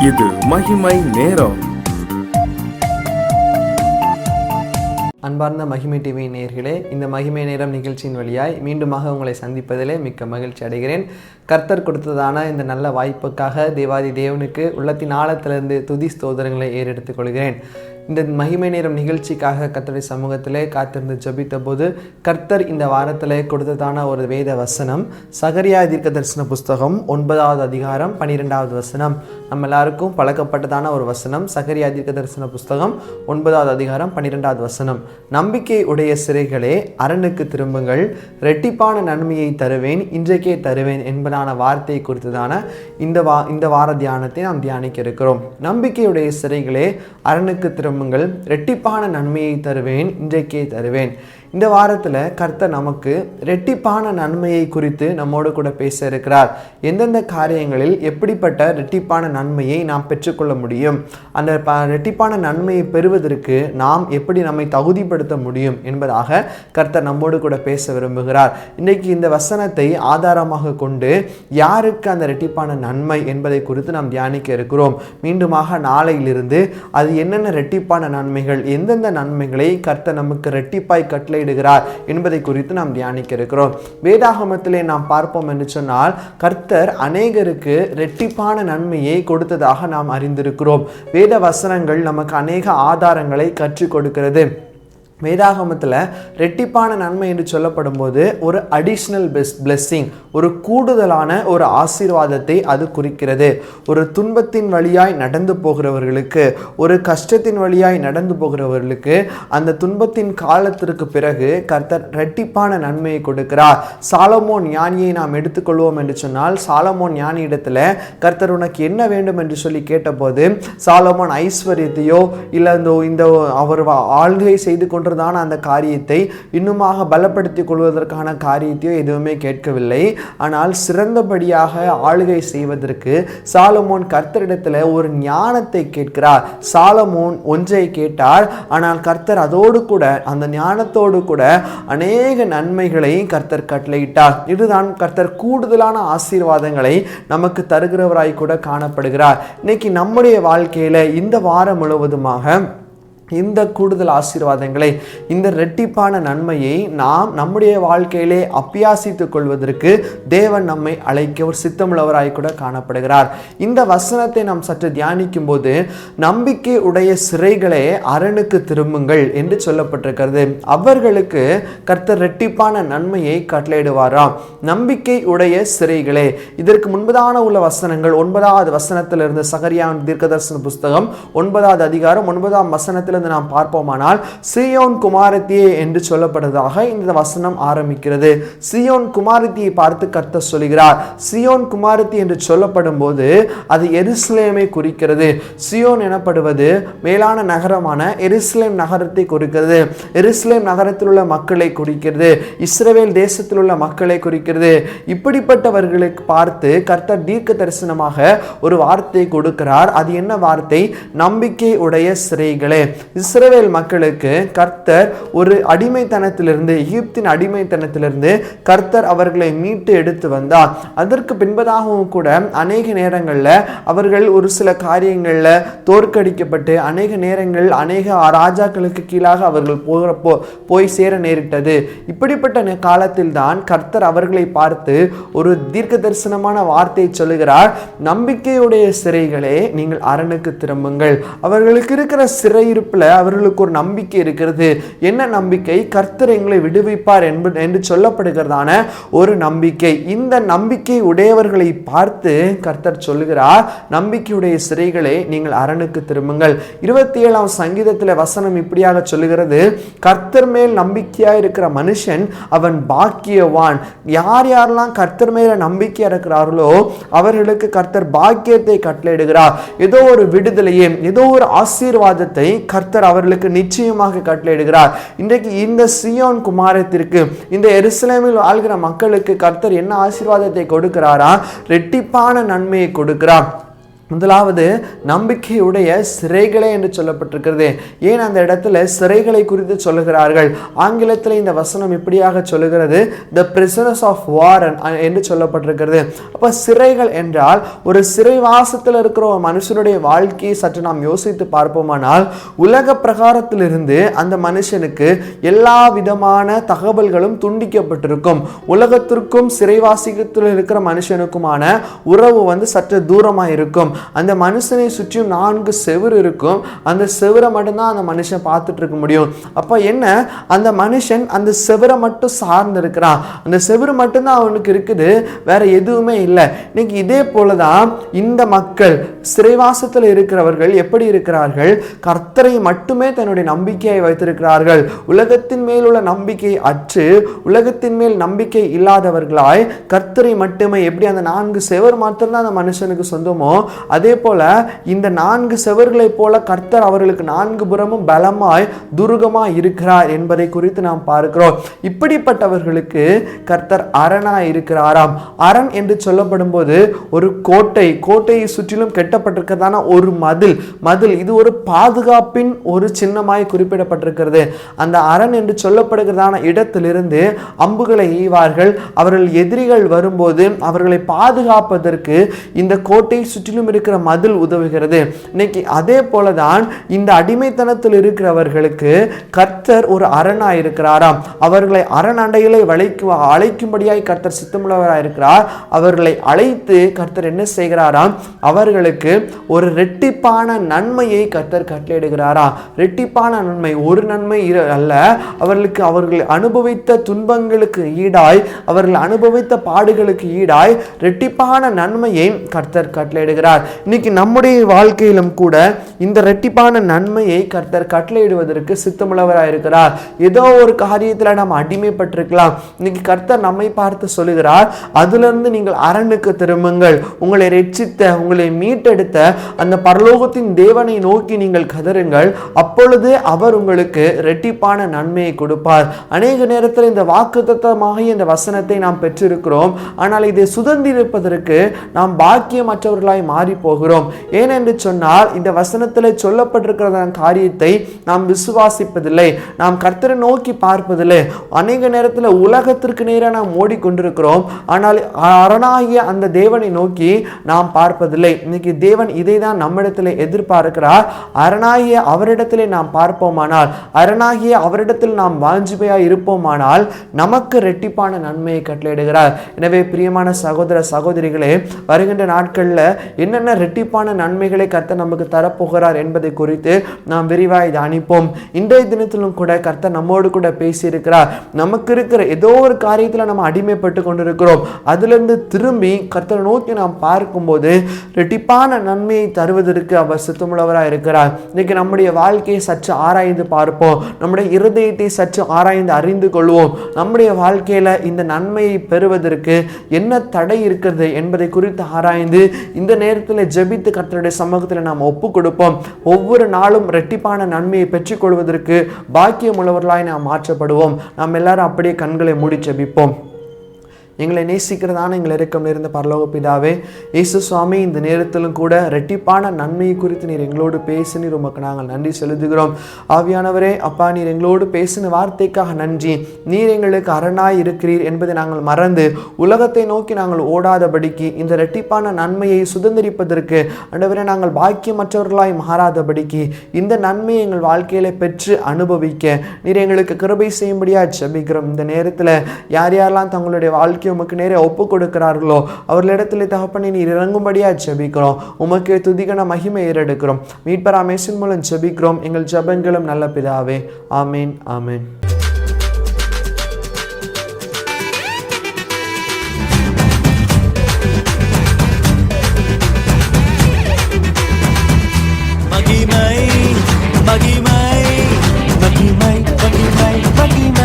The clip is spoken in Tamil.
இது மகிமை நேரம். அன்பார்ந்த மகிமை டிவி நேயர்களே, இந்த மகிமை நேரம் நிகழ்ச்சியின் வழியாய் மீண்டுமாக உங்களை சந்திப்பதிலே மிக்க மகிழ்ச்சி அடைகிறேன். கர்த்தர் கொடுத்ததான இந்த நல்ல வாய்ப்புக்காக தேவாதி தேவனுக்கு உள்ளத்தின் ஆழத்திலிருந்து துதி ஸ்தோத்திரங்களை ஏறெடுத்துக் கொள்கிறேன். இந்த மகிமை நேரம் நிகழ்ச்சிக்காக கர்த்தருடைய சமூகத்திலே காத்திருந்து ஜெபித்த போது கர்த்தர் இந்த வாரத்திலே கொடுத்ததான ஒரு வேத வசனம் சகரியா தீர்க்கதரிசன புஸ்தகம் 9வது அதிகாரம் 12வது வசனம். நம்ம எல்லாருக்கும் பழக்கப்பட்டதான ஒரு வசனம். சகரியா தீர்க்கதரிசன புஸ்தகம் 9வது அதிகாரம் 12வது வசனம். நம்பிக்கை உடைய சிறைகளே, அரணுக்கு திரும்புங்கள், இரட்டிப்பான நன்மையை தருவேன், இன்றைக்கே தருவேன் என்பதான வார்த்தை குறித்ததான இந்த வார தியானத்தை நாம் தியானிக்க இருக்கிறோம். நம்பிக்கையுடைய சிறைகளே, அரணுக்கு திரும்புங்கள், இரட்டிப்பான நன்மையை தருவேன், இன்றைக்கே தருவேன். இந்த வாரத்தில் கர்த்தர் நமக்கு இரட்டிப்பான நன்மையை குறித்து நம்மோடு கூட பேச இருக்கிறார். எந்தெந்த காரியங்களில் எப்படிப்பட்ட இரட்டிப்பான நன்மையை நாம் பெற்றுக்கொள்ள முடியும், அந்த இரட்டிப்பான நன்மையை பெறுவதற்கு நாம் எப்படி நம்மை தகுதிப்படுத்த முடியும் என்பதாக கர்த்தர் நம்மோடு கூட பேச விரும்புகிறார். இன்றைக்கு இந்த வசனத்தை ஆதாரமாக கொண்டு யாருக்கு அந்த இரட்டிப்பான நன்மை என்பதை குறித்து நாம் தியானிக்க இருக்கிறோம். மீண்டுமாக நாளையிலிருந்து அது என்னென்ன இரட்டிப்பான நன்மைகள், எந்தெந்த நன்மைகளை கர்த்தர் நமக்கு இரட்டிப்பாய் கட்டளை என்பதை குறித்து நாம் தியானிக்க இருக்கிறோம். வேதாகமத்திலே நாம் பார்ப்போம் என்று சொன்னால் கர்த்தர் அநேகருக்கு இரட்டிப்பான நன்மையை கொடுத்ததாக நாம் அறிந்திருக்கிறோம். வேத வசனங்கள் நமக்கு அநேக ஆதாரங்களை கற்றுக் கொடுக்கிறது. வேதாகமத்தில் இரட்டிப்பான நன்மை என்று சொல்லப்படும் போது ஒரு அடிஷ்னல் பிளெஸ்ஸிங், ஒரு கூடுதலான ஒரு ஆசீர்வாதத்தை அது குறிக்கிறது. ஒரு துன்பத்தின் வழியாய் நடந்து போகிறவர்களுக்கு, ஒரு கஷ்டத்தின் வழியாய் நடந்து போகிறவர்களுக்கு அந்த துன்பத்தின் காலத்திற்கு பிறகு கர்த்தர் இரட்டிப்பான நன்மையை கொடுக்கிறார். சாலமோன் ஞானியை நாம் எடுத்துக்கொள்வோம் என்று சொன்னால், சாலமோன் ஞானி இடத்துல கர்த்தர் உனக்கு என்ன வேண்டும் என்று சொல்லி கேட்டபோது சாலமோன் ஐஸ்வர்யத்தையோ இல்லை இந்த அவர் ஆள்கை செய்து கொண்டு அந்த காரியத்தை இன்னுமாக பலப்படுத்திக் கொள்வதற்கான காரியத்தையோ எதுவுமே கேட்கவில்லை. ஆனால் சிறந்தபடியாக ஆளுகை செய்வதற்கு சாலமோன் கர்த்தரிடத்தில் ஒரு ஞானத்தை கேட்கிறார். சாலமோன் ஒன்றை கேட்டார், ஆனால் கர்த்தர் அதோடு கூட, அந்த ஞானத்தோடு கூட அநேக நன்மைகளை கர்த்தர் கட்டளையிட்டார். இதுதான் கர்த்தர் கூடுதலான ஆசீர்வாதங்களை நமக்கு தருகிறவராய் கூட காணப்படுகிறார். இன்னைக்கு நம்முடைய வாழ்க்கையில இந்த வாரம் முழுவதுமாக இந்த கூடுதல் ஆசீர்வாதங்களை, இந்த இரட்டிப்பான நன்மையை நாம் நம்முடைய வாழ்க்கையிலே அபியாசித்துக் கொள்வதற்கு தேவன் நம்மை அழைக்க ஒரு சித்தமுள்ளவராய் கூட காணப்படுகிறார். இந்த வசனத்தை நாம் சற்று தியானிக்கும் போது நம்பிக்கை உடைய சிறைகளே, அரணுக்கு திரும்புங்கள் என்று சொல்லப்பட்டிருக்கிறது. அவர்களுக்கு கர்த்தர் இரட்டிப்பான நன்மையை கட்டளையிடுவாராம். நம்பிக்கை உடைய சிறைகளே, இதற்கு முன்பதான உள்ள வசனங்கள் 9வது வசனத்திலிருந்து, சகரியா தீர்க்கதரிசன புஸ்தகம் 9வது அதிகாரம் 9ஆம் வசனத்தில் நாம் பார்ப்போமானால், சீயோன் குமாரத்தியே என்று சொல்லப்படுவதாக இந்த வசனம் ஆரம்பிக்கிறது. சீயோன் குமாரத்தியை பார்த்து கர்த்தர் சொல்கிறார். சீயோன் குமாரத்தி என்று சொல்லப்படும் போது அது எருசலேமை குறிக்கிறது. சீயோன் எனப்படுவது மேலான நகரமான எருசலேம் நகரத்தை குறிக்கிறது. எருசலேம் நகரத்தில் உள்ள மக்களை குறிக்கிறது. இஸ்ரவேல் தேசத்தில் உள்ள மக்களை குறிக்கிறது. இப்படிப்பட்டவர்களுக்கு பார்த்து கர்த்தர் தீர்க்க தரிசனமாக ஒரு வார்த்தை கொடுக்கிறார். அது என்ன வார்த்தை? நம்பிக்கை உடைய சிறைகளே. இஸ்ரவேல் மக்களுக்கு கர்த்தர் ஒரு அடிமைத்தனத்திலிருந்து, எகிப்தின் அடிமைத்தனத்திலிருந்து கர்த்தர் அவர்களை மீட்டு எடுத்து வந்தார். அதற்கு பின்பதாகவும் கூட அநேக நேரங்களில் அவர்கள் ஒரு சில காரியங்களில் தோற்கடிக்கப்பட்டு அநேக நேரங்கள் அநேக ராஜாக்களுக்கு கீழாக அவர்கள் போய் சேர நேரிட்டது. இப்படிப்பட்ட காலத்தில் தான் கர்த்தர் அவர்களை பார்த்து ஒரு தீர்க்க தரிசனமான வார்த்தை சொல்லுகிறார். நம்பிக்கையுடைய சிறைகளே, நீங்கள் அரணுக்கு திரும்புங்கள். அவர்களுக்கு இருக்கிற சிறையிருப்பில் அவர்களுக்கு ஒரு நம்பிக்கை இருக்கிறது. என்ன நம்பிக்கை? கர்த்தர் எங்களை விடுவிப்பார் என்று சொல்லப்படுகிறதான ஒரு நம்பிக்கை. இந்த நம்பிக்கை உடையவர்களை பார்த்து கர்த்தர் சொல்லுகிறார், நம்பிக்கையுடைய சிறைகளே, நீங்கள் அரணுக்கு திரும்புங்கள். 27ஆம் சங்கீதத்தில் வசனம் இப்படியாக சொல்லுகிறது, கர்த்தர் மேல் நம்பிக்கையா இருக்கிற மனுஷன் அவன் பாக்கியவான். யார் யாரெல்லாம் கர்த்தர் மேல நம்பிக்கை இருக்கிறார்களோ அவர்களுக்கு கர்த்தர் பாக்கியத்தை கட்டளையிடுகிறார். ஏதோ ஒரு விடுதலையை, ஏதோ ஒரு ஆசீர்வாதத்தை கர்த்தர் அவர்களுக்கு நிச்சயமாக கட்டளையிடுகிறார். இன்றைக்கு இந்த சீயோன் குமாரத்திற்கு, இந்த எருசலேமில் வாழ்கிற மக்களுக்கு கர்த்தர் என்ன ஆசீர்வாதத்தை கொடுக்கிறாரா? இரட்டிப்பான நன்மையை கொடுக்கிறார். முதலாவது நம்பிக்கையுடைய சிறைகளே என்று சொல்லப்பட்டிருக்கிறது. ஏன் அந்த இடத்துல சிறைகளை குறித்து சொல்லுகிறார்கள்? ஆங்கிலத்தில் இந்த வசனம் இப்படியாக சொல்லுகிறது, the prisoners of war என்று சொல்லப்பட்டிருக்கிறது. அப்ப சிறைகள் என்றால் ஒரு சிறைவாசத்தில் இருக்கிற ஒரு மனுஷனுடைய வாழ்க்கையை சற்று நாம் யோசித்து பார்ப்போமானால், உலக பிரகாரத்திலிருந்து அந்த மனுஷனுக்கு எல்லா விதமான தகவல்களும் துண்டிக்கப்பட்டிருக்கும். உலகத்திற்கும் சிறைவாசிகத்தில் இருக்கிற மனுஷனுக்குமான உறவு சற்று தூரமாக இருக்கும். அந்த மனுஷனை சுற்றியும் 4 செவுறு இருக்கும். அந்த செவுரை மட்டும்தான் அந்த மனுஷன் பார்த்துட்டு இருக்க முடியும். அப்ப என்ன, அந்த மனுஷன் அந்த செவுரை மட்டும் சார்ந்து இருக்கிறான். அந்த செவுறு மட்டும்தான் அவனுக்கு இருக்குது, வேற எதுவுமே இல்லை. இன்னைக்கு இதே போலதான் இந்த மக்கள் சிறைவாசத்தில் இருக்கிறவர்கள் எப்படி இருக்கிறார்கள்? கர்த்தரை மட்டுமே தன்னுடைய நம்பிக்கையை வைத்திருக்கிறார்கள். உலகத்தின் மேல் உள்ள நம்பிக்கை அற்று உலகத்தின் மேல் நம்பிக்கை இல்லாதவர்களாய் கர்த்தரை மட்டுமே, எப்படி அந்த 4 செவர் மாத்திரம்தான் அந்த மனுஷனுக்கு சொந்தமோ, அதே போல இந்த 4 செவர்களை போல கர்த்தர் அவர்களுக்கு 4 புறமும் பலமாய் துருகமாய் இருக்கிறார் என்பதை குறித்து நாம் பார்க்கிறோம். இப்படிப்பட்டவர்களுக்கு கர்த்தர் அரணாய் இருக்கிறாராம். அரண் என்று சொல்லப்படும் போது ஒரு கோட்டையை சுற்றிலும் கட்டப்பட்டிருக்கிறதான ஒரு மதில் இது ஒரு பாதுகாப்பின் ஒரு சின்னமாய் குறிப்பிடப்பட்டிருக்கிறது. அந்த அரண் என்று சொல்லப்படுகிறதான இடத்திலிருந்து அம்புகளை எய்வார்கள். அவர்கள் எதிரிகள் வரும்போது அவர்களை பாதுகாப்பதற்கு இந்த கோட்டை சுற்றிலும் இருக்கிற மதில் உதவுகிறது. இன்னைக்கு அதே போலதான் இந்த அடிமைத்தனத்தில் இருக்கிறவர்களுக்கு கர்த்தர் ஒரு அரணாய் இருக்கிறாராம். அவர்களை அரணண்டைகளை அழைக்கும்படியாய் கர்த்தர் சித்தமுள்ளவராய் இருக்கிறார். அவர்களை அழைத்து கர்த்தர் என்ன செய்கிறாராம்? அவர்களுக்கு ஒரு ரெட்டிப்பான நன்மையை கர்த்தர் கட்டளையிடுகிறாராம். ரெட்டிப்பான நன்மை, ஒரு நன்மை அல்ல, அவர்கள் அனுபவித்த துன்பங்களுக்கு ஈடாய், அவர்கள் அனுபவித்த பாடுகளுக்கு ஈடாய் ரெட்டிப்பான நன்மையை கர்த்தர் கட்டளையிடுகிறார். இன்னைக்கு நம்முடைய வாழ்க்கையிலும் கூட இந்த ரெட்டிப்பான நன்மையை கர்த்தர் கட்டளையிடுவதற்கு சித்தமுள்ளவராக இருக்கிறார். ஏதோ ஒரு காரியத்தில் நாம் அடிமைப்பட்டிருக்கலாம். இன்னைக்கு கர்த்தர் நம்மை பார்த்து சொல்லுகிறார், அதிலிருந்து நீங்கள் அரணுக்கு திரும்புங்கள். உங்களை ரட்சித்த, உங்களை மீட்டெடுத்த அந்த பரலோகத்தின் தேவனை நோக்கி நீங்கள் கதறுங்கள். அப்பொழுது அவர் உங்களுக்கு ரெட்டிப்பான நன்மையை கொடுப்பார். அநேக நேரத்தில் இந்த வாக்குத்தத்தமாக இந்த வசனத்தை நாம் பெற்றிருக்கிறோம். ஆனால் இதை சுதந்திரிப்பதற்கு நாம் பாக்கியமற்றவர்களாய் மாறி போகிறோம். ஏனென்று சொன்னால் இந்த வசனத்தில் சொல்லப்பட்டிருக்கிற காரியத்தை நாம் விசுவாசிப்பதில்லை, நாம் கர்த்தரை நோக்கி பார்ப்பதில்லை. அநேக நேரத்தில் உலகத்திற்கு நேராக நாம் ஓடிக்கொண்டிருக்கிறோம். ஆனால் அரணாகிய அந்த தேவனை நோக்கி நாம் பார்ப்பதில்லை. இன்னைக்கு தேவன் இதை தான் நம்மிடத்தில் எதிர்பார்க்கிறார். அரணாகிய அவரிடத்திலே நாம் பார்ப்போமானால், அரணாகிய அவரிடத்தில் நாம் வாஞ்சிப்பையாய் இருப்போமானால் நமக்கு ரெட்டிப்பான நன்மையை கட்டளையிடுகிறார். எனவே பிரியமான சகோதர சகோதரிகளே, வருகின்ற நாட்களில் என்னென்ன ரெட்டிப்பான நன்மைகளை கர்த்தர் நமக்கு தரப்போகிறார் என்பதை குறித்து நாம் விரிவாய் தியானிப்போம். இன்றைய தினத்திலும் கூட கர்த்தர் நம்மோடு கூட பேசியிருக்கிறார். நமக்கு இருக்கிற ஏதோ ஒரு காரியத்தில் நம்ம அடிமைப்பட்டு கொண்டிருக்கிறோம். அதிலிருந்து திரும்பி கர்த்தரை நோக்கி நாம் பார்க்கும்போது ரெட்டிப்பான நன்மையை தருவதற்கு அவர் சித்தமுள்ளவராக இருக்கிறார். இன்னைக்கு நம்முடைய வாழ்க்கையை சற்று ஆராய்ந்து பார்ப்போம். நம்முடைய இருதயத்தை சற்று ஆராய்ந்து அறிந்து கொள்வோம். நம்முடைய வாழ்க்கையில இந்த நன்மையை பெறுவதற்கு என்ன தடை இருக்கிறது என்பதை குறித்து ஆராய்ந்து இந்த நேரத்தில் ஜெபித்து கர்த்தருடைய சமூகத்தில் நாம் ஒப்பு கொடுப்போம். ஒவ்வொரு நாளும் ரெட்டிப்பான நன்மையை பெற்றுக் கொள்வதற்கு பாக்கியம் உள்ளவர்களாய் நாம் மாற்றப்படுவோம். நாம் எல்லாரும் அப்படியே கண்களை மூடி ஜெபிப்போம். எங்களை நேசிக்கிறதான எங்களை இரக்கம் நிறைந்த பரலோக பிதாவே, இயேசு சுவாமி, இந்த நேரத்திலும் கூட ரெட்டிப்பான நன்மையை குறித்து நீர் எங்களோடு பேசினீர். உமக்கு நாங்கள் நன்றி செலுத்துகிறோம். ஆவியானவரே, அப்பா, நீர் எங்களோடு பேசின வார்த்தைக்காக நன்றி. நீர் எங்களுக்கு அரணாய் இருக்கிறீர் என்பதை நாங்கள் மறந்து உலகத்தை நோக்கி நாங்கள் ஓடாதபடிக்கு, இந்த ரெட்டிப்பான நன்மையை சுதந்திரிப்பதற்கு ஆண்டவரே நாங்கள் பாக்கியமற்றவர்களாய் மாறாதபடிக்கு, இந்த நன்மையை எங்கள் வாழ்க்கையில பெற்று அனுபவிக்க நீர் எங்களுக்கு கிருபை செய்யும்படியா ஜெபிக்கிறோம். இந்த நேரத்தில் யார் யாரெல்லாம் தங்களுடைய வாழ்க்கை உமக்கு நேரே ஒப்பு கொடுக்கிறார்களோ அவர்களிடத்தில் தகப்பனை நீர் இறங்கும்படியா ஜெபிக்கிறோம். உமக்கு துதிகன மகிமை ஏறெடுக்கிறோம். மீட்பராம் இயேசுவின் மூலம் ஜெபிக்கிறோம் எங்கள் ஜெபங்களும் நல்ல பிதாவே. ஆமீன், ஆமீன். மகிமை மகிமை மகிமை மகிமை மகிமை